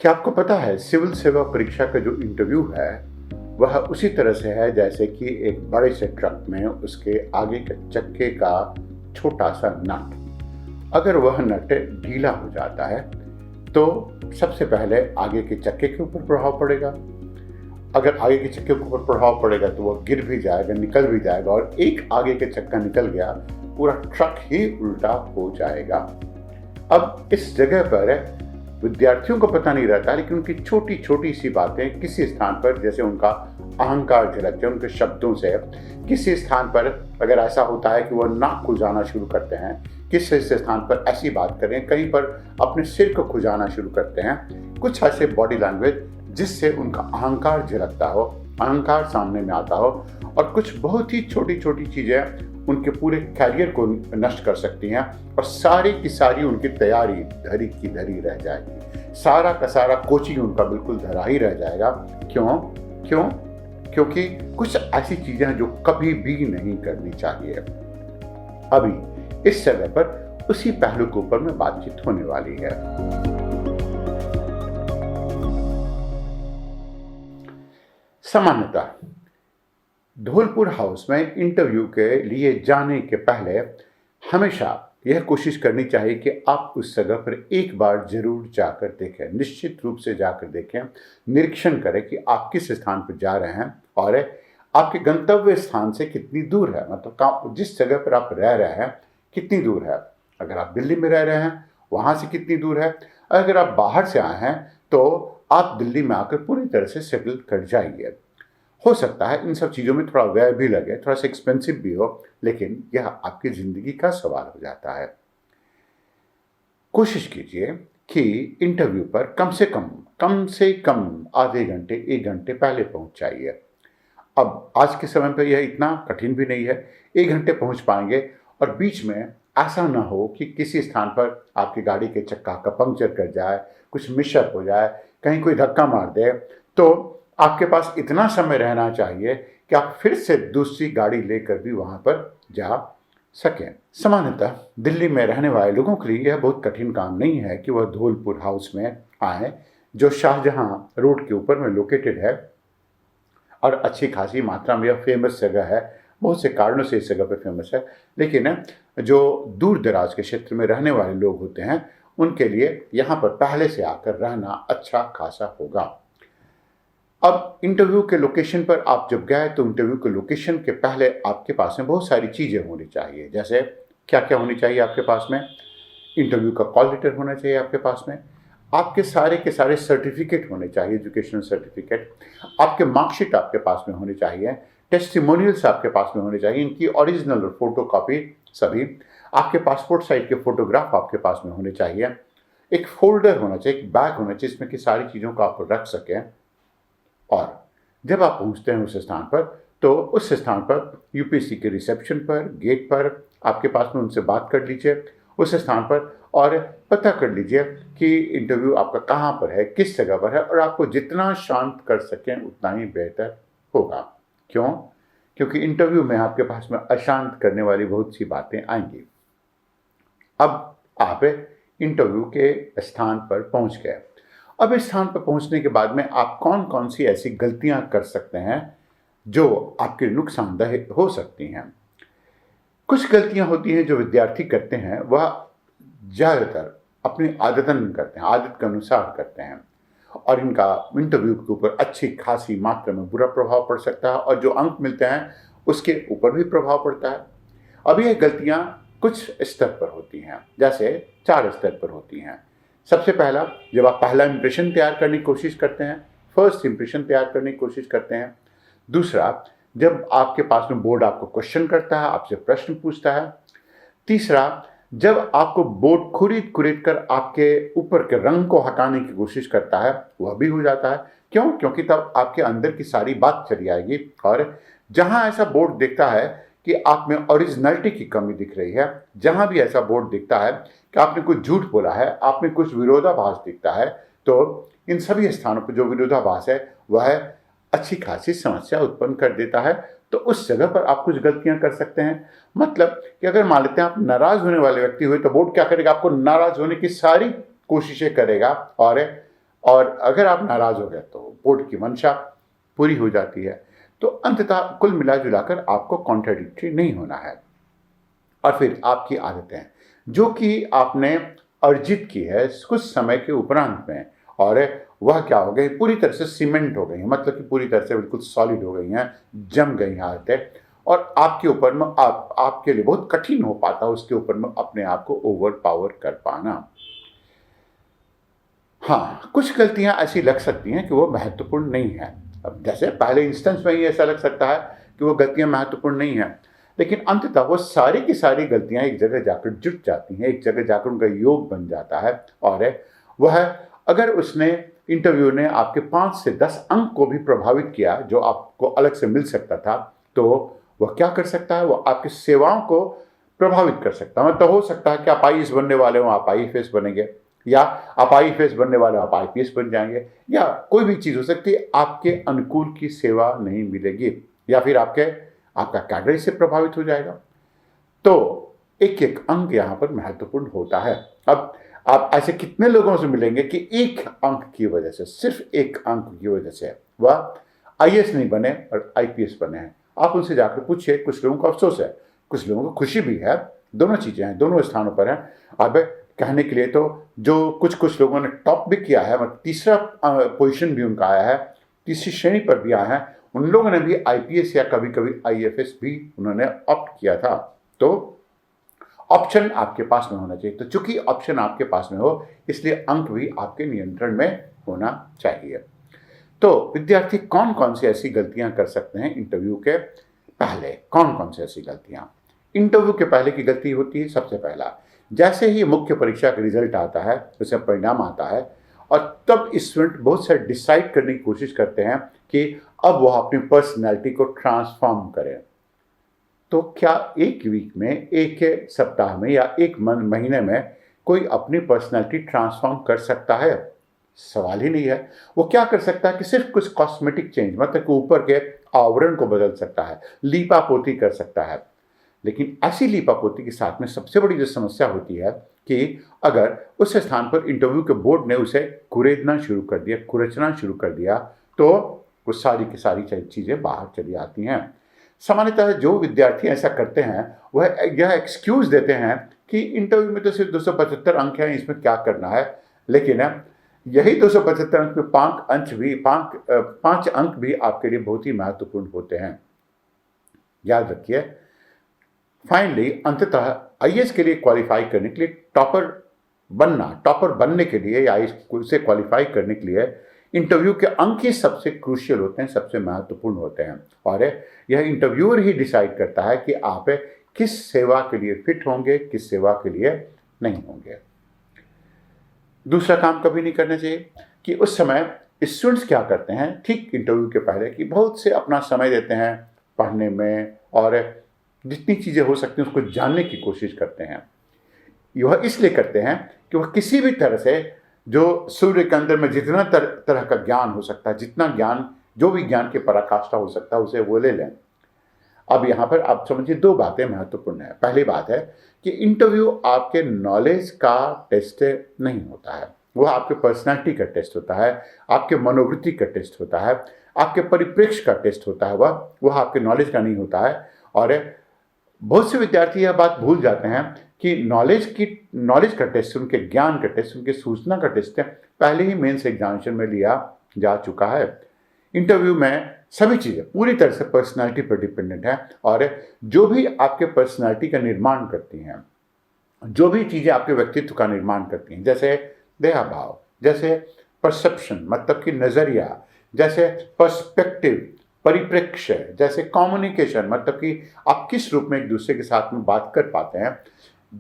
क्या आपको पता है सिविल सेवा परीक्षा का जो इंटरव्यू है वह उसी तरह से है जैसे कि एक बड़े से ट्रक में उसके आगे के चक्के का छोटा सा नट, अगर वह नट ढीला हो जाता है तो सबसे पहले आगे के चक्के के ऊपर प्रभाव पड़ेगा। अगर आगे के चक्के के ऊपर प्रभाव पड़ेगा तो वह गिर भी जाएगा, निकल भी जाएगा, और एक आगे के चक्का निकल गया पूरा ट्रक ही उल्टा हो जाएगा। अब इस जगह पर विद्यार्थियों को पता नहीं रहता, लेकिन उनकी छोटी छोटी सी बातें किसी स्थान पर, जैसे उनका अहंकार झलकते हैं उनके शब्दों से, किसी स्थान पर अगर ऐसा होता है कि वह नाक खुजाना शुरू करते हैं, किसी स्थान पर ऐसी बात करें, कहीं पर अपने सिर को खुजाना शुरू करते हैं, कुछ ऐसे बॉडी लैंग्वेज जिससे उनका अहंकार झलकता हो, अहंकार सामने में आता हो, और कुछ बहुत ही छोटी छोटी चीजें उनके पूरे कैरियर को नष्ट कर सकती हैं, और सारी की सारी उनकी तैयारी धरी की धरी रह जाएगी। सारा का सारा कोचिंग उनका बिल्कुल धरा ही रह जाएगा। क्यों? क्योंकि कुछ ऐसी चीजें हैं जो कभी भी नहीं करनी चाहिए। अभी इस जगह पर उसी पहलू के ऊपर में बातचीत होने वाली है। सामान्यतः धौलपुर हाउस में इंटरव्यू के लिए जाने के पहले हमेशा यह कोशिश करनी चाहिए कि आप उस जगह पर एक बार जरूर जाकर देखें, निश्चित रूप से जाकर देखें, निरीक्षण करें कि आप किस स्थान पर जा रहे हैं और आपके गंतव्य स्थान से कितनी दूर है, मतलब जिस जगह पर आप रह रहे हैं कितनी दूर है। अगर आप दिल्ली में रह रहे हैं वहाँ से कितनी दूर है, अगर आप बाहर से आए हैं तो आप दिल्ली में आकर पूरी तरह से सेटल कर जाइए। हो सकता है इन सब चीज़ों में थोड़ा व्यय भी लगे, थोड़ा सा एक्सपेंसिव भी हो, लेकिन यह आपकी ज़िंदगी का सवाल हो जाता है। कोशिश कीजिए कि इंटरव्यू पर कम से कम आधे घंटे 1 घंटे पहले पहुंच जाइए। अब आज के समय पर यह इतना कठिन भी नहीं है, 1 घंटे पहुंच पाएंगे, और बीच में ऐसा ना हो कि किसी स्थान पर आपकी गाड़ी के चक्का का पंक्चर कर जाए, कुछ मिसअप हो जाए, कहीं कोई धक्का मार दे, तो आपके पास इतना समय रहना चाहिए कि आप फिर से दूसरी गाड़ी लेकर भी वहां पर जा सकें। सामान्यतः दिल्ली में रहने वाले लोगों के लिए यह बहुत कठिन काम नहीं है कि वह धौलपुर हाउस में आए, जो शाहजहां रोड के ऊपर में लोकेटेड है, और अच्छी खासी मात्रा में यह फेमस जगह है। बहुत से कारणों से इस जगह पर फेमस है, लेकिन जो दूर दराज के क्षेत्र में रहने वाले लोग होते हैं उनके लिए यहाँ पर पहले से आकर रहना अच्छा खासा होगा। अब इंटरव्यू के लोकेशन पर आप जब गए तो इंटरव्यू के लोकेशन के पहले आपके पास में बहुत सारी चीज़ें होनी चाहिए। जैसे क्या क्या होनी चाहिए आपके पास में? इंटरव्यू का कॉल लेटर होना चाहिए आपके पास में, आपके सारे के सारे सर्टिफिकेट होने चाहिए, एजुकेशनल सर्टिफिकेट, आपके मार्कशीट आपके पास में होने चाहिए, टेस्टिमोनियल्स आपके पास में होने चाहिए, इनकी ओरिजिनल और फोटो कॉपी सभी, आपके पासपोर्ट साइज के फोटोग्राफ आपके पास में होने चाहिए, एक फोल्डर होना चाहिए, एक बैग होना चाहिए जिसमें कि सारी चीज़ों को आप रख सकें। और जब आप पहुंचते हैं उस स्थान पर तो उस स्थान पर यूपीएससी के रिसेप्शन पर, गेट पर आपके पास में उनसे बात कर लीजिए उस स्थान पर, और पता कर लीजिए कि इंटरव्यू आपका कहाँ पर है, किस जगह पर है, और आपको जितना शांत कर सकें उतना ही बेहतर होगा। क्यों? क्योंकि इंटरव्यू में आपके पास में अशांत करने वाली बहुत सी बातें आएंगी। अब आप इंटरव्यू के स्थान पर पहुंच गए। अब इस स्थान पर पहुंचने के बाद में आप कौन कौन सी ऐसी गलतियां कर सकते हैं जो आपके नुकसानदेह हो सकती हैं। कुछ गलतियां होती हैं जो विद्यार्थी करते हैं, वह ज़्यादातर अपनी आदतन करते हैं, आदत के अनुसार करते हैं, और इनका इंटरव्यू के ऊपर अच्छी खासी मात्रा में बुरा प्रभाव पड़ सकता है, और जो अंक मिलते हैं उसके ऊपर भी प्रभाव पड़ता है। अब ये गलतियां कुछ स्तर पर होती हैं, जैसे 4 स्तर पर होती हैं। सबसे पहला, जब आप पहला इंप्रेशन तैयार करने की कोशिश करते हैं, फर्स्ट इंप्रेशन तैयार करने की कोशिश करते हैं। दूसरा, जब आपके पास में बोर्ड आपको क्वेश्चन करता है, आपसे प्रश्न पूछता है। तीसरा, जब आपको बोर्ड खुरीद कर आपके ऊपर के रंग को हटाने की कोशिश करता है, वह भी हो जाता है। क्यों? क्योंकि तब आपके अंदर की सारी बात चली आएगी, और जहां ऐसा बोर्ड दिखता है कि आप में ओरिजिनलिटी की कमी दिख रही है, जहां भी ऐसा बोर्ड दिखता है कि आपने कुछ झूठ बोला है, आप में कुछ विरोधाभास दिखता है, तो इन सभी स्थानों पर जो विरोधाभास है वह अच्छी खासी समस्या उत्पन्न कर देता है। तो उस जगह पर आप कुछ गलतियां कर सकते हैं। मतलब कि अगर मान लेते हैं आप नाराज होने वाले व्यक्ति हुए, तो बोर्ड क्या करेगा? आपको नाराज होने की सारी कोशिशें करेगा, और और अगर आप नाराज़ हो गए तो बोर्ड की मंशा पूरी हो जाती है। तो अंततः कुल मिला-जुलाकर आपको कॉन्ट्राडिक्टरी नहीं होना है। और फिर आपकी आदतें, जो कि आपने अर्जित की है कुछ समय के उपरांत में, और वह क्या हो गई, पूरी तरह से सीमेंट हो गई हैं, मतलब कि पूरी तरह से बिल्कुल सॉलिड हो गई हैं, जम गई हैं आदतें, और आपके ऊपर में आपके लिए बहुत कठिन हो पाता है उसके ऊपर में अपने आप को ओवर पावर कर पाना। हाँ, कुछ गलतियाँ ऐसी लग सकती हैं कि वो महत्वपूर्ण नहीं हैं। अब जैसे पहले इंस्टेंस में ही ऐसा लग सकता है कि वो गलतियाँ महत्वपूर्ण नहीं हैं, लेकिन अंततः वो सारी की सारी गलतियाँ एक जगह जाकर जुट जाती हैं, एक जगह जाकर उनका योग बन जाता है, और वह अगर उसने इंटरव्यू ने आपके 5 से 10 अंक को भी प्रभावित किया, जो आपको अलग से मिल सकता था, तो वह क्या कर सकता है, वो आपकी सेवाओं को प्रभावित कर सकता है। मतलब हो सकता है कि आप आईएएस बनने वाले हो, आप आईएफएस बनेंगे, या आप आईएफएस बनने वाले हो, आप आईपीएस बन जाएंगे, या कोई भी चीज़ हो सकती है, आपके अनुकूल की सेवा नहीं मिलेगी, या फिर आपका कैडर इससे प्रभावित हो जाएगा। तो एक-एक अंक यहाँ पर महत्वपूर्ण होता है। अब आप ऐसे कितने लोगों से मिलेंगे कि एक अंक की वजह से, सिर्फ एक अंक की वजह से वह आईएएस नहीं बने और आईपीएस बने हैं। आप उनसे जाकर पूछिए, कुछ लोगों को अफ़सोस है, कुछ लोगों को खुशी भी है, दोनों चीज़ें हैं, दोनों स्थानों पर हैं। अब कहने के लिए तो जो कुछ लोगों ने टॉप भी किया है, मतलब तीसरा पोजीशन भी उनका आया है, तीसरी श्रेणी पर भी आया है, उन लोगों ने भी आईपीएस या कभी-कभी आईएफएस भी उन्होंने ऑप्ट किया था। तो ऑप्शन आपके पास में होना चाहिए। तो चूंकि ऑप्शन आपके पास में हो, इसलिए अंक भी आपके नियंत्रण में होना चाहिए। तो विद्यार्थी कौन-कौन सी ऐसी गलतियां कर सकते हैं इंटरव्यू के पहले? कौन-कौन सी ऐसी गलतियां इंटरव्यू के पहले की गलती होती है? सबसे पहला, जैसे ही मुख्य परीक्षा का रिजल्ट आता है, उसे परिणाम आता है, और तब स्टूडेंट बहुत सारे डिसाइड करने की कोशिश करते हैं कि अब वह अपनी पर्सनैलिटी को ट्रांसफॉर्म करें। तो क्या एक वीक में, एक सप्ताह में, या एक महीने में कोई अपनी पर्सनैलिटी ट्रांसफॉर्म कर सकता है? सवाल ही नहीं है। वो क्या कर सकता है कि सिर्फ कुछ कॉस्मेटिक चेंज, मतलब कि ऊपर के आवरण को बदल सकता है, लीपापोती कर सकता है। लेकिन ऐसी लीपापोती के साथ में सबसे बड़ी जो समस्या होती है कि अगर उस स्थान पर इंटरव्यू के बोर्ड ने उसे कुरेदना शुरू कर दिया, कुरचना शुरू कर दिया, तो वो सारी की सारी चीज़ें बाहर चली आती हैं। सामान्यतः जो विद्यार्थी ऐसा करते हैं, वह यह एक्सक्यूज़ देते हैं कि इंटरव्यू में तो सिर्फ 275 अंक हैं, इसमें क्या करना है। लेकिन यही 275 अंक में 5 अंक भी आपके लिए बहुत ही महत्वपूर्ण होते हैं। याद रखिए, फाइनली अंततः आईएएस के लिए क्वालिफाई करने के लिए टॉपर बनने के लिए, या इसे क्वालिफाई करने के लिए इंटरव्यू के अंक ही सबसे क्रूशियल होते हैं, सबसे महत्वपूर्ण होते हैं, और यह इंटरव्यूअर ही डिसाइड करता है कि आप किस सेवा के लिए फिट होंगे, किस सेवा के लिए नहीं होंगे। दूसरा काम कभी नहीं करना चाहिए कि उस समय स्टूडेंट्स क्या करते हैं ठीक इंटरव्यू के पहले, कि बहुत से अपना समय देते हैं पढ़ने में, और जितनी चीज़ें हो सकती हैं उसको जानने की कोशिश करते हैं। यह इसलिए करते हैं कि वह किसी भी तरह से जो सूर्य के अंदर में जितना तरह का ज्ञान हो सकता है, जितना ज्ञान, जो भी ज्ञान की पराकाष्ठा हो सकता है, उसे वो ले लें। अब यहाँ पर आप समझिए, दो बातें महत्वपूर्ण हैं। पहली बात है कि इंटरव्यू आपके नॉलेज का टेस्ट नहीं होता है, वह आपके पर्सनालिटी का टेस्ट होता है, आपके मनोवृत्ति का टेस्ट होता है, आपके परिप्रेक्ष्य का टेस्ट होता है, वह आपके नॉलेज का नहीं होता है। और बहुत से विद्यार्थी यह बात भूल जाते हैं कि नॉलेज का टेस्ट, उनके ज्ञान का टेस्ट, उनके सूचना का टेस्ट पहले ही मेंस एग्जामिनेशन में लिया जा चुका है। इंटरव्यू में सभी चीज़ें पूरी तरह से पर्सनालिटी पर डिपेंडेंट है, और जो भी आपके पर्सनालिटी का निर्माण करती हैं, जो भी चीज़ें आपके व्यक्तित्व का निर्माण करती हैं, जैसे देहाभाव, जैसे परसेप्शन मतलब कि नज़रिया, जैसे पर्सपेक्टिव परिप्रेक्ष्य, जैसे कम्युनिकेशन मतलब कि आप किस रूप में एक दूसरे के साथ में बात कर पाते हैं,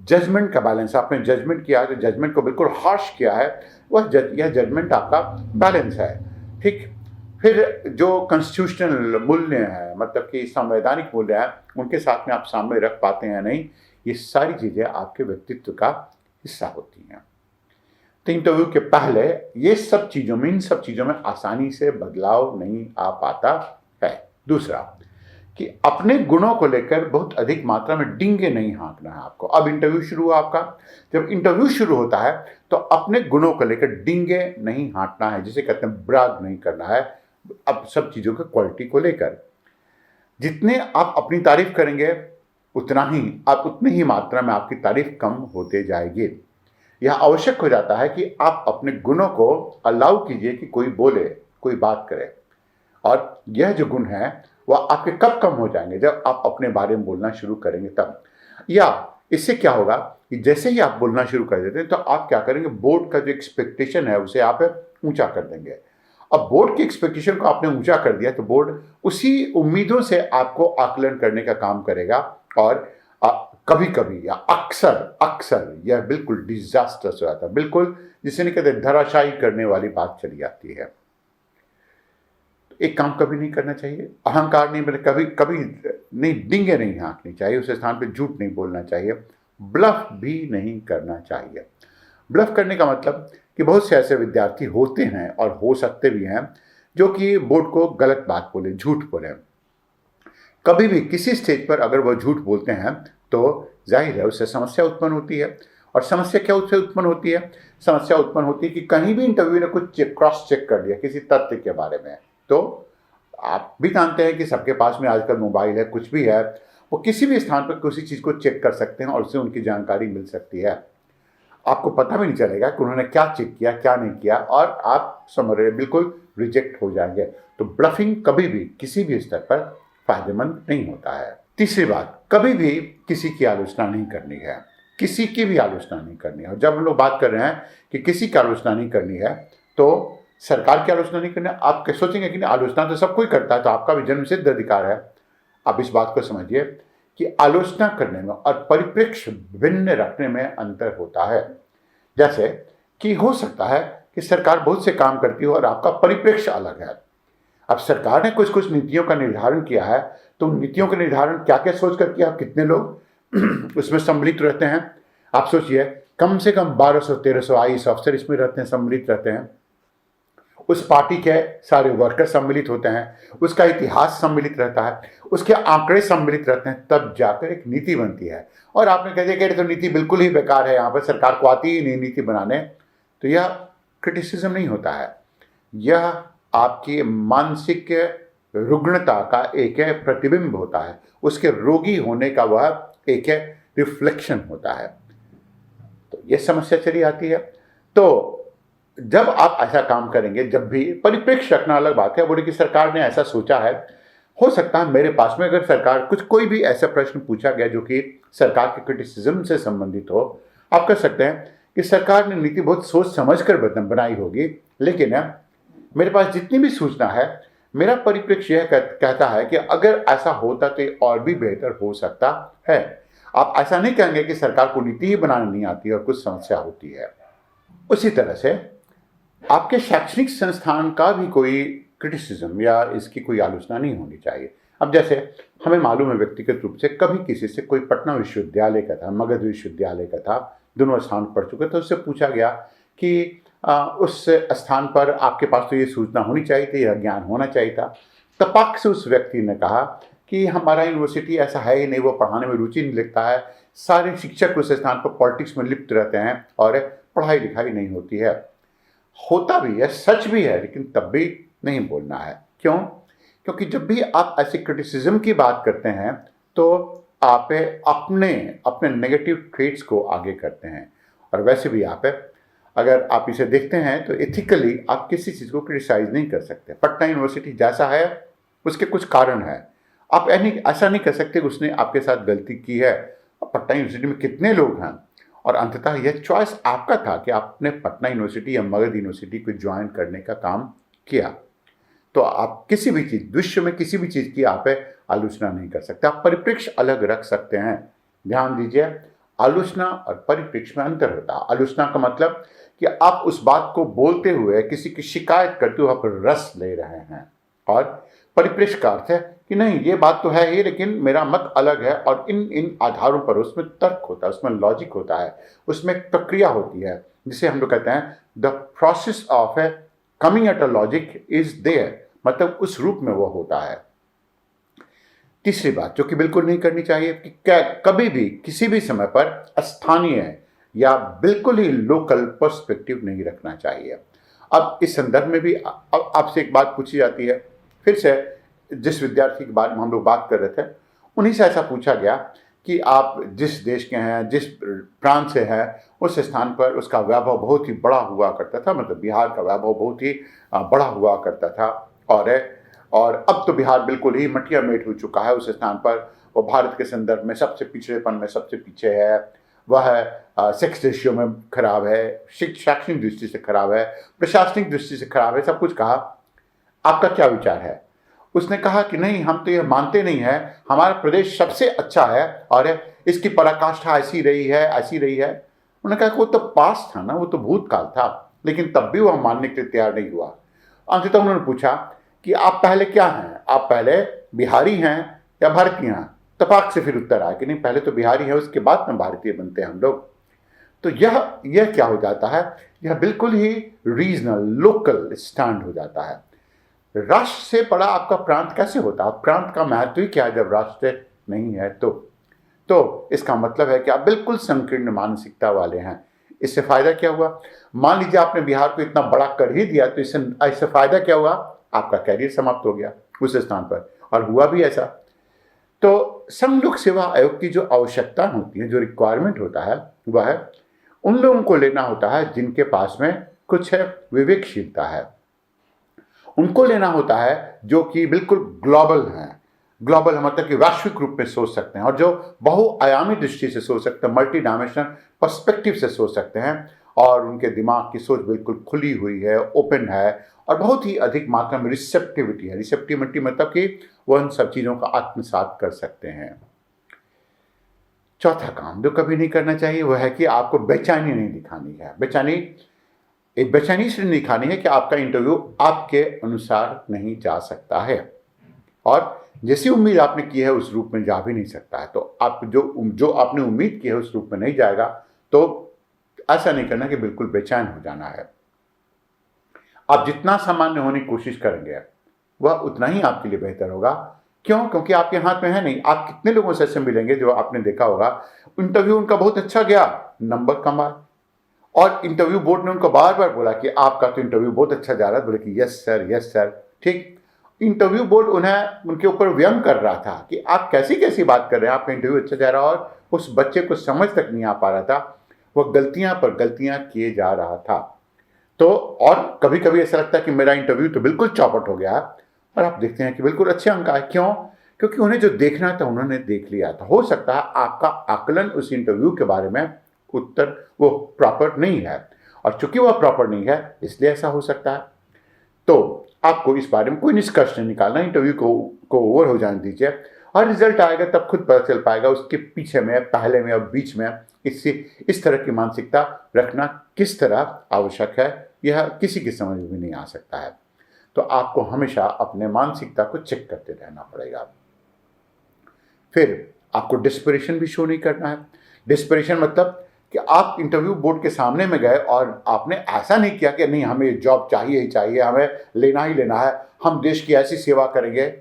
जजमेंट का बैलेंस, आपने जजमेंट किया है तो जजमेंट को बिल्कुल हार्श किया है, यह जजमेंट आपका बैलेंस है। ठीक, फिर जो कॉन्स्टिट्यूशनल मूल्य हैं, मतलब कि संवैधानिक मूल्य हैं, उनके साथ में आप सामने रख पाते हैं नहीं, ये सारी चीज़ें आपके व्यक्तित्व का हिस्सा होती हैं। तो इंटरव्यू के पहले इन सब चीज़ों में आसानी से बदलाव नहीं आ पाता है। दूसरा, कि अपने गुणों को लेकर बहुत अधिक मात्रा में डींगे नहीं हाँकना है आपको। अब इंटरव्यू शुरू हुआ आपका, जब इंटरव्यू शुरू होता है तो अपने गुणों को लेकर डींगे नहीं हाँकना है, जिसे कहते हैं ब्राग नहीं करना है अब सब चीज़ों की क्वालिटी को लेकर। जितने आप अपनी तारीफ करेंगे उतनी ही मात्रा में आपकी तारीफ कम होते जाएगी। यह आवश्यक हो जाता है कि आप अपने गुणों को अलाउ कीजिए कि कोई बोले, कोई बात करे। और यह जो गुण है वह आपके कब कम हो जाएंगे, जब आप अपने बारे में बोलना शुरू करेंगे तब। या इससे क्या होगा कि जैसे ही आप बोलना शुरू कर देते हैं तो आप क्या करेंगे, बोर्ड का जो एक्सपेक्टेशन है उसे आप ऊंचा कर देंगे। अब बोर्ड की एक्सपेक्टेशन को आपने ऊंचा कर दिया तो बोर्ड उसी उम्मीदों से आपको आकलन करने का काम करेगा और कभी कभी या अक्सर अक्सर यह बिल्कुल डिजास्टर्स हो जाता है, बिल्कुल जिसे नहीं कहते धराशायी करने वाली बात चली जाती है। एक काम कभी नहीं करना चाहिए, अहंकार नहीं, मतलब कभी कभी नहीं, डींगे नहीं हाँकनी चाहिए, उस स्थान पे झूठ नहीं बोलना चाहिए, ब्लफ भी नहीं करना चाहिए। ब्लफ करने का मतलब कि बहुत से ऐसे विद्यार्थी होते हैं और हो सकते भी हैं जो कि बोर्ड को गलत बात बोले, झूठ बोले। कभी भी किसी स्टेज पर अगर वह झूठ बोलते हैं तो जाहिर है उससे समस्या उत्पन्न होती है। और समस्या क्या उससे उत्पन्न होती है? समस्या उत्पन्न होती है कि कहीं भी इंटरव्यू ने कुछ क्रॉस चेक कर दिया किसी तथ्य के बारे में, तो आप भी जानते हैं कि सबके पास में आजकल मोबाइल है, कुछ भी है, वो किसी भी स्थान पर किसी चीज़ को चेक कर सकते हैं और उससे उनकी जानकारी मिल सकती है। आपको पता भी नहीं चलेगा कि उन्होंने क्या चेक किया, क्या नहीं किया, और आप समझ रहे बिल्कुल रिजेक्ट हो जाएंगे। तो ब्लफिंग कभी भी किसी भी स्तर पर फायदेमंद नहीं होता है। तीसरी बात, कभी भी किसी की आलोचना नहीं करनी है, किसी की भी आलोचना नहीं करनी है। और जब हम लोग बात कर रहे हैं कि किसी की आलोचना नहीं करनी है तो सरकार की आलोचना नहीं करनी है। आप सोचेंगे कि आलोचना तो सब कोई करता है, तो आपका भी जन्मसिद्ध अधिकार है। आप इस बात को समझिए कि आलोचना करने में और परिप्रेक्ष्य भिन्न रखने में अंतर होता है। जैसे कि हो सकता है कि सरकार बहुत से काम करती हो और आपका परिप्रेक्ष्य अलग है। अब सरकार ने कुछ कुछ नीतियों का निर्धारण किया है, तो नीतियों का निर्धारण क्या क्या सोच कर किया, कितने लोग उसमें सम्मिलित रहते हैं। आप सोचिए, कम से कम 1200-1300 आईएएस अफसर इसमें रहते हैं, सम्मिलित रहते हैं। उस पार्टी के सारे वर्कर सम्मिलित होते हैं, उसका इतिहास सम्मिलित रहता है, उसके आंकड़े सम्मिलित रहते हैं, तब जाकर एक नीति बनती है। और आपने कह दिया कि तो नीति बिल्कुल ही बेकार है, यहाँ पर सरकार को आती ही नहीं नीति बनाने, तो यह क्रिटिसिज्म नहीं होता है, यह आपकी मानसिक रुग्णता का एक प्रतिबिंब होता है, उसके रोगी होने का वह एक रिफ्लेक्शन होता है। तो यह समस्या चली आती है। तो जब आप ऐसा काम करेंगे, जब भी परिप्रेक्ष्य रखना अलग बात है, बोले कि सरकार ने ऐसा सोचा है, हो सकता है मेरे पास में अगर सरकार कोई भी ऐसा प्रश्न पूछा गया जो कि सरकार के क्रिटिसिज्म से संबंधित हो, आप कह सकते हैं कि सरकार ने नीति बहुत सोच समझ कर बनाई होगी, लेकिन मेरे पास जितनी भी सूचना है, मेरा परिप्रेक्ष्य यह कहता है कि अगर ऐसा होता तो और भी बेहतर हो सकता है। आप ऐसा नहीं कहेंगे कि सरकार को नीति ही बनानी नहीं आती और कुछ समस्या होती है। उसी तरह से आपके शैक्षणिक संस्थान का भी कोई क्रिटिसिज्म या इसकी कोई आलोचना नहीं होनी चाहिए। अब जैसे हमें मालूम है व्यक्तिगत रूप से, कभी किसी से कोई पटना विश्वविद्यालय का था, मगध विश्वविद्यालय का था, दोनों स्थान पढ़ चुके थे, उससे पूछा गया कि उस स्थान पर आपके पास तो ये सूचना होनी चाहिए थी, यह ज्ञान होना चाहिए था। तपाक से उस व्यक्ति ने कहा कि हमारा यूनिवर्सिटी ऐसा है ही नहीं, वो पढ़ाने में रुचि नहीं लगता है, सारे शिक्षक उस स्थान पर पॉलिटिक्स में लिप्त रहते हैं और पढ़ाई लिखाई नहीं होती है। होता भी है, सच भी है, लेकिन तब भी नहीं बोलना है। क्यों? क्योंकि जब भी आप ऐसे क्रिटिसिज्म की बात करते हैं तो आप अपने नेगेटिव ट्रेट्स को आगे करते हैं। और वैसे भी अगर आप इसे देखते हैं तो एथिकली आप किसी चीज़ को क्रिटिसाइज नहीं कर सकते। पटना यूनिवर्सिटी जैसा है उसके कुछ कारण है, आप ऐसा नहीं कर सकते कि उसने आपके साथ गलती की है। पटना यूनिवर्सिटी में कितने लोग हैं, और अंततः यह चॉइस आपका था कि आपने पटना यूनिवर्सिटी या मगध यूनिवर्सिटी को ज्वाइन करने का काम किया। तो आप किसी भी चीज़, विश्व में किसी भी चीज़ की आप आलोचना नहीं कर सकते, आप परिप्रेक्ष्य अलग रख सकते हैं। ध्यान दीजिए, आलोचना और परिप्रेक्ष्य में अंतर होता है। आलोचना का मतलब कि आप उस बात को बोलते हुए किसी की शिकायत करते हुए आप रस ले रहे हैं, और परिप्रेक्ष्य का अर्थ है कि नहीं, ये बात तो है ही, लेकिन मेरा मत अलग है, और इन आधारों पर उसमें तर्क होता है, उसमें लॉजिक होता है, उसमें प्रक्रिया होती है, जिसे हम लोग कहते हैं the process of coming at a logic is there, मतलब उस रूप में वो होता है। तीसरी बात जो कि बिल्कुल नहीं करनी चाहिए कि क्या कभी भी किसी भी समय पर स्थानीय या बिल्कुल ही लोकल पर्सपेक्टिव नहीं रखना चाहिए। अब इस संदर्भ में भी अब आपसे एक बात पूछी जाती है, फिर से जिस विद्यार्थी के बारे में हम लोग बात कर रहे थे उन्हीं से ऐसा पूछा गया कि आप जिस देश के हैं, जिस प्रांत से हैं, उस स्थान पर उसका वैभव बहुत ही बड़ा हुआ करता था, मतलब बिहार का वैभव बहुत ही बड़ा हुआ करता था। और अब तो बिहार बिल्कुल ही मटिया मेट हो चुका है उस स्थान पर। वो भारत के संदर्भ में सबसे पिछड़ेपन में सबसे पीछे है, वह सेक्स रेशियो में खराब है, शैक्षणिक दृष्टि से खराब है, प्रशासनिक दृष्टि से खराब है, सब कुछ कहा। आपका क्या विचार है? उसने कहा कि नहीं, हम तो यह मानते नहीं है, हमारा प्रदेश सबसे अच्छा है और इसकी पराकाष्ठा ऐसी रही है, ऐसी रही है। उन्होंने कहा कि वो तो पास था ना, वो तो भूतकाल था, लेकिन तब भी वह मानने के लिए तैयार नहीं हुआ। अंततः उन्होंने पूछा कि आप पहले क्या हैं, आप पहले बिहारी हैं या भारतीय हैं? तपाक से फिर उत्तर आया कि नहीं, पहले तो बिहारी है, उसके बाद में भारतीय बनते हैं हम लोग। तो यह क्या हो जाता है, यह बिल्कुल ही रीजनल लोकल स्टैंड हो जाता है। राष्ट्र से बड़ा आपका प्रांत कैसे होता है? प्रांत का महत्व ही क्या है जब राष्ट्र नहीं है? तो इसका मतलब है कि आप बिल्कुल संकीर्ण मानसिकता वाले हैं। इससे फायदा क्या हुआ? मान लीजिए आपने बिहार को इतना बड़ा कर ही दिया, तो इससे फायदा क्या हुआ? आपका कैरियर समाप्त हो गया उस स्थान पर, और हुआ भी ऐसा। तो संघ लोक सेवा आयोग की जो आवश्यकता होती है, जो रिक्वायरमेंट होता है, वह उन लोगों को लेना होता है जिनके पास में कुछ विवेकशीलता है। उनको लेना होता है जो कि बिल्कुल ग्लोबल हैं। ग्लोबल मतलब कि वैश्विक रूप में सोच सकते हैं और जो बहुआयामी दृष्टि से सोच सकते हैं, मल्टी डायमेंशनल पर्सपेक्टिव से सोच सकते हैं, और उनके दिमाग की सोच बिल्कुल खुली हुई है, ओपन है, और बहुत ही अधिक मात्रा में रिसेप्टिविटी है। रिसेप्टिविटी मतलब कि वह उन सब चीज़ों का आत्मसात कर सकते हैं। चौथा काम जो कभी नहीं करना चाहिए वह है कि आपको बेचैनी नहीं दिखानी है। एक बेचैनी से नहीं दिखानी है कि आपका इंटरव्यू आपके अनुसार नहीं जा सकता है, और जैसी उम्मीद आपने की है उस रूप में जा भी नहीं सकता है। तो आप जो आपने उम्मीद की है उस रूप में नहीं जाएगा, तो ऐसा नहीं करना कि बिल्कुल बेचैन हो जाना है। आप जितना सामान्य होने की कोशिश करेंगे वह उतना ही आपके लिए बेहतर होगा। क्यों? क्योंकि आपके हाथ में है नहीं। आप कितने लोगों से ऐसे मिलेंगे जो आपने देखा होगा इंटरव्यू उनका बहुत अच्छा गया, नंबर कम आए, और इंटरव्यू बोर्ड ने उनको बार बार बोला कि आपका तो इंटरव्यू बहुत अच्छा जा रहा है, बोले कि यस सर। ठीक, इंटरव्यू बोर्ड उनके ऊपर व्यंग कर रहा था कि आप कैसी कैसी बात कर रहे हैं, आपका इंटरव्यू अच्छा जा रहा है, और उस बच्चे को समझ तक नहीं आ पा रहा था, वह गलतियां पर गलतियां किए जा रहा था। तो और कभी कभी ऐसा लगता है कि मेरा इंटरव्यू तो बिल्कुल चौपट हो गया, और आप देखते हैं कि बिल्कुल अच्छे अंक आए। क्यों? क्योंकि उन्हें जो देखना था उन्होंने देख लिया था। हो सकता है आपका आकलन उस इंटरव्यू के बारे में उत्तर वो प्रॉपर नहीं है, और चूंकि वह प्रॉपर नहीं है इसलिए ऐसा हो सकता है। तो आपको इस बारे में कोई निष्कर्ष नहीं निकालना, इंटरव्यू को ओवर हो जाने दीजिए, और रिजल्ट आएगा तब खुद पता चल पाएगा उसके पीछे में, पहले में और बीच में इस तरह की मानसिकता रखना किस तरह आवश्यक है, यह किसी की समझ में भी नहीं आ सकता है। तो आपको हमेशा अपने मानसिकता को चेक करते रहना पड़ेगा। फिर आपको डिस्परेशन भी शो नहीं करना है। डिस्परेशन मतलब कि आप इंटरव्यू बोर्ड के सामने में गए और आपने ऐसा नहीं किया कि नहीं हमें ये जॉब चाहिए ही चाहिए, हमें लेना ही लेना है, हम देश की ऐसी सेवा करेंगे,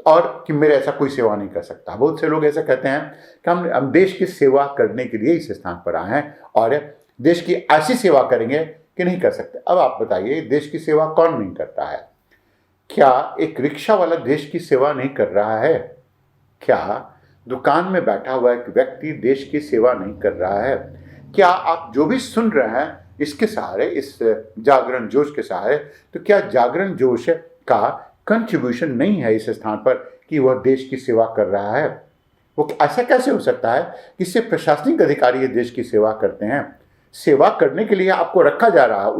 और कि मेरे ऐसा कोई सेवा नहीं कर सकता। बहुत से लोग ऐसा कहते हैं कि हम देश की सेवा करने के लिए इस स्थान पर आए हैं और देश की ऐसी सेवा करेंगे कि नहीं कर सकते। अब आप बताइए, देश की सेवा कौन नहीं करता है? क्या एक रिक्शा वाला देश की सेवा नहीं कर रहा है? क्या दुकान में बैठा हुआ एक व्यक्ति देश की सेवा नहीं कर रहा है? क्या आप जो भी सुन रहे हैं इसके सहारे, इस जागरण जोश के सहारे, तो क्या जागरण जोश का कंट्रीब्यूशन नहीं है इस स्थान पर कि वह देश की सेवा कर रहा है? वो ऐसा कैसे हो सकता है कि सिर्फ प्रशासनिक अधिकारी ये देश की सेवा करते हैं? सेवा करने के लिए आपको रखा जा रहा है,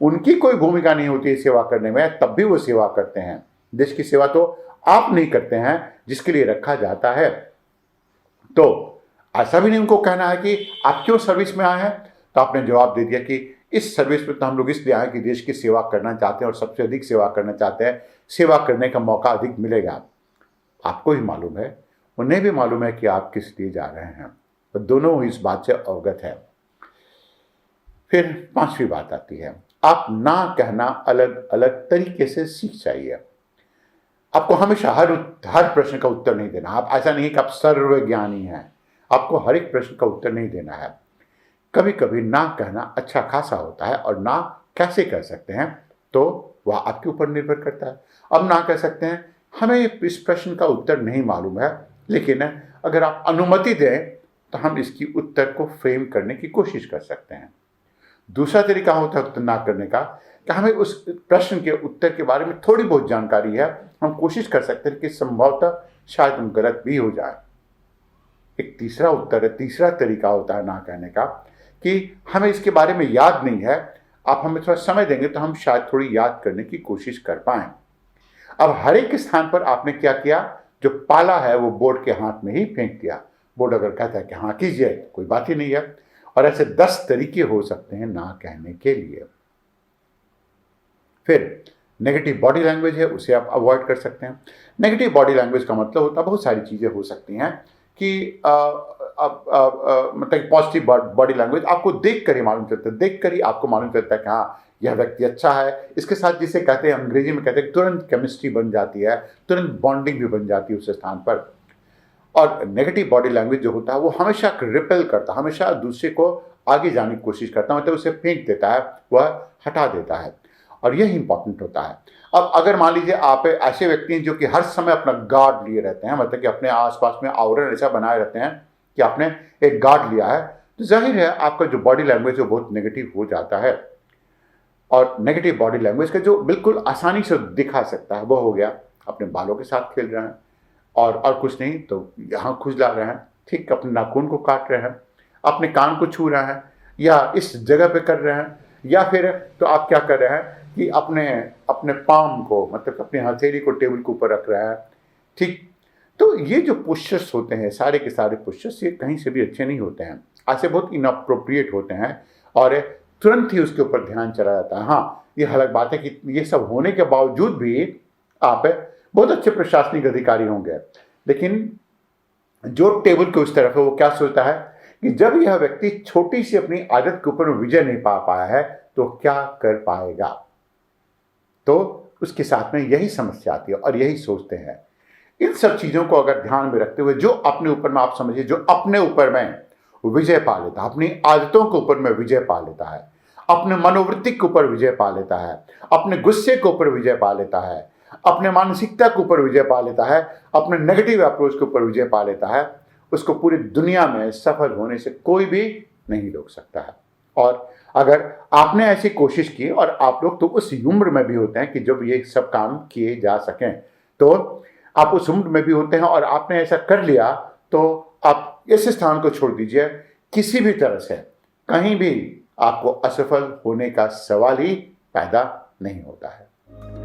उनकी कोई भूमिका नहीं होती है सेवा करने में, तब भी वो सेवा करते हैं। देश की सेवा तो आप नहीं करते हैं जिसके लिए रखा जाता है। तो ऐसा भी नहीं उनको कहना है कि आप क्यों सर्विस में आए हैं, तो आपने जवाब दे दिया कि इस सर्विस में तो हम लोग इसलिए आए कि देश की सेवा करना चाहते हैं और सबसे अधिक सेवा करना चाहते हैं, सेवा करने का मौका अधिक मिलेगा। आपको ही मालूम है, उन्हें भी मालूम है कि आप किस लिए जा रहे हैं, तो दोनों इस बात से अवगत है। फिर पांचवी बात आती है, आप ना कहना अलग अलग तरीके से सीख जाइए। आपको हमेशा हर प्रश्न का उत्तर नहीं देना। आप ऐसा नहीं कि आप सर्वज्ञानी हैं, आपको हर एक प्रश्न का उत्तर नहीं देना है। कभी कभी ना कहना अच्छा खासा होता है, और ना कैसे कह सकते हैं तो वह आपके ऊपर निर्भर करता है। अब ना कह सकते हैं, हमें इस प्रश्न का उत्तर नहीं मालूम है, लेकिन अगर आप अनुमति दें तो हम इसकी उत्तर को फ्रेम करने की कोशिश कर सकते हैं। दूसरा तरीका होता है उत्तर ना करने का, कि हमें उस प्रश्न के उत्तर के बारे में थोड़ी बहुत जानकारी है, हम कोशिश कर सकते हैं कि संभवतः शायद हम गलत भी हो जाए। एक तीसरा उत्तर है, तीसरा तरीका होता है ना कहने का, कि हमें इसके बारे में याद नहीं है, आप हमें थोड़ा समय देंगे तो हम शायद थोड़ी याद करने की कोशिश कर पाएं। अब हर एक स्थान पर आपने क्या किया, जो पाला है वो बोर्ड के हाथ में ही फेंक दिया। बोर्ड अगर कहता है कि हाँ कीजिए, कोई बात ही नहीं है। और ऐसे 10 तरीके हो सकते हैं ना कहने के लिए। फिर नेगेटिव बॉडी लैंग्वेज है, उसे आप अवॉइड कर सकते हैं। नेगेटिव बॉडी लैंग्वेज का मतलब होता है बहुत सारी चीज़ें हो सकती हैं कि मतलब पॉजिटिव बॉडी लैंग्वेज आपको देख कर ही मालूम चलता है, देख कर ही आपको मालूम चलता है कि हाँ यह व्यक्ति अच्छा है, इसके साथ जिसे कहते हैं अंग्रेजी में कहते हैं तुरंत केमिस्ट्री बन जाती है, तुरंत बॉन्डिंग भी बन जाती है उस स्थान पर। और नेगेटिव बॉडी लैंग्वेज जो होता है वो हमेशा रिपेल करता है, हमेशा दूसरे को आगे जाने की कोशिश करता है, मतलब उसे फेंक देता है, वह हटा देता है, और यह इंपॉर्टेंट होता है। अब अगर मान लीजिए आप ऐसे व्यक्ति हैं जो कि हर समय अपना गार्ड लिए रहते हैं, मतलब कि अपने आसपास में आवरण ऐसा बनाए रहते हैं कि आपने एक गार्ड लिया है, तो जाहिर है आपका जो बॉडी लैंग्वेज है वो बहुत नेगेटिव हो जाता है। और नेगेटिव बॉडी लैंग्वेज का जो बिल्कुल आसानी से दिखा सकता है वो हो गया, अपने बालों के साथ खेल रहे हैं, और कुछ नहीं तो यहाँ खुजला रहे हैं, ठीक, अपने नाखून को काट रहे हैं, अपने कान को छू रहे हैं, या इस जगह पे कर रहे हैं, या फिर तो आप क्या कर रहे हैं कि अपने अपने पाम को, मतलब अपने हथेली को टेबल के ऊपर रख रहे हैं, ठीक। तो ये जो पोस्चर्स होते हैं, सारे के सारे पोस्चर्स, ये कहीं से भी अच्छे नहीं होते हैं, ऐसे बहुत इनअप्रोप्रिएट होते हैं, और तुरंत ही उसके ऊपर ध्यान चला जाता है। हाँ, ये अलग बात है कि ये सब होने के बावजूद भी आप बहुत अच्छे प्रशासनिक अधिकारी होंगे, लेकिन जो टेबल के उस तरफ है वो क्या सोचता है कि जब यह व्यक्ति छोटी सी अपनी आदत के ऊपर विजय नहीं पा पाया है तो क्या कर पाएगा। तो उसके साथ में यही समस्या आती है, और यही सोचते हैं। इन सब चीज़ों को अगर ध्यान में रखते हुए, जो अपने ऊपर में आप समझिए, जो अपने ऊपर में विजय पा लेता है, अपनी आदतों के ऊपर में विजय पा लेता है, अपने मनोवृत्ति के ऊपर विजय पा लेता है, अपने गुस्से के ऊपर विजय पा लेता है, अपने मानसिकता के ऊपर विजय पा लेता है, अपने नेगेटिव अप्रोच के ऊपर विजय पा लेता है, उसको पूरी दुनिया में सफल होने से कोई भी नहीं रोक सकता है। और अगर आपने ऐसी कोशिश की, और आप लोग तो उस उम्र में भी होते हैं कि जब ये सब काम किए जा सकें, तो आप उस उम्र में भी होते हैं और आपने ऐसा कर लिया, तो आप इस स्थान को छोड़ दीजिए, किसी भी तरह से कहीं भी आपको असफल होने का सवाल ही पैदा नहीं होता है।